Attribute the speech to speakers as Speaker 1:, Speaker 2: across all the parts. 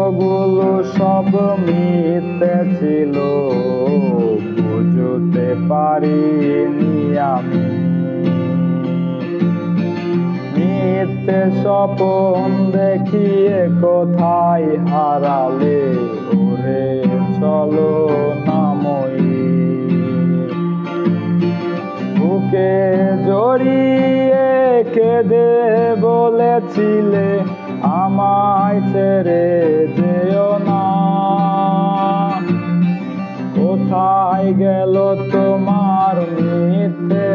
Speaker 1: কষ্টগুলো সব মিথ্যে ছিল, বুঝতে পারিনি আমি। মিথ্যে স্বপ্ন দেখিয়ে কোথায় হারালে ওরে চলো নাময়ী। বুকে জড়িয়ে কেঁদে বলেছিলে আমায় ছেড়ে যেও না। কোথায় গেল তোমার মিথ্যে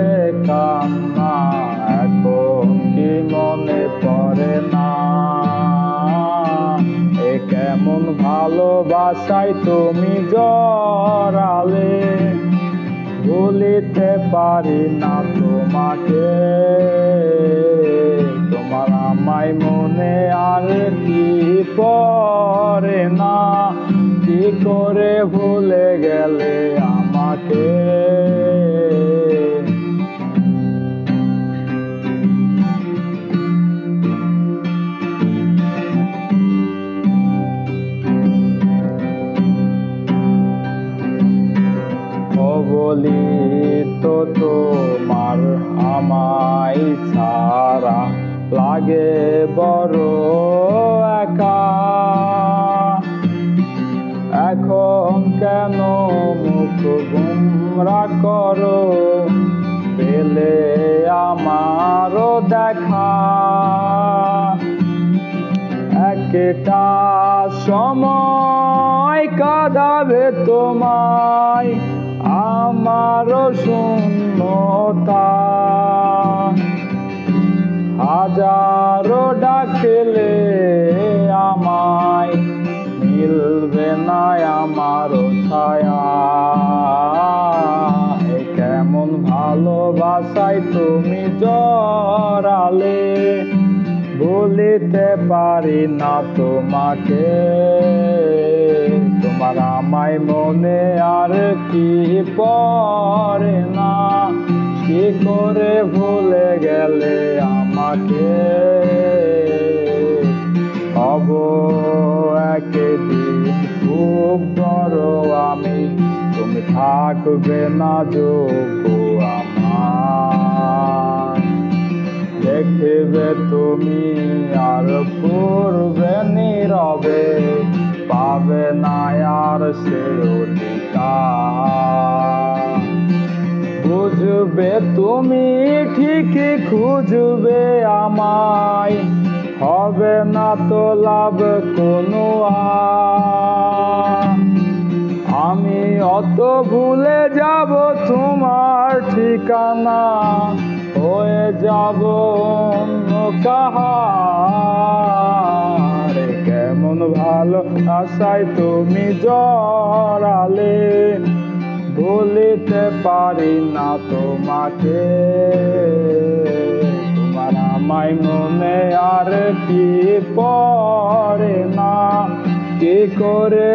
Speaker 1: কান্না, এখন কি মনে পড়ে না? এ কেমন ভালোবাসায় তুমি জড়ালে, ভুলিতে পারি না তোমাকে। তোমার আমায় মনে আর কি পড়ে না, কি করে ভুলে গেলে আমাকে। অবলিত তোমার আমায় ছাড়া লাগে বড় একা। এখন কেন মুখ গোমরা করো, পেলে আমারও দেখা। একটা সময় কাঁদাবে তোমায় আমারও শূন্যতা। হাজারো ডাকলে আমায় মিলবে না আমারও ছায়া। এ কেমন ভালোবাসায় তুমি জড়ালে, ভুলিতে পারি না তোমাকে। তোমার আমায় মনে আর কি পড়ে না, কি করে ভুলে গেলে আমাকে। হব একদিন খুব বড় আমি, তুমি থাকবে না যোগ্য আমার। দেখবে তুমি আর পূর্বে নীরবে, পাবে না আর সে অধিকার। বুঝবে তুমি ঠিকই খুঁজবে আমায়, হবে না তো লাভ কোনো আর। আমি অত ভুলে যাব তোমার ঠিকানা, হয়ে যাব অন্য কাহার। কেমন ভালো আশায় তুমি জড়ালে, ভুলিতে পারি না তোমাকে। তোমার আমায় মনে আর কি পড়ে না, কি করে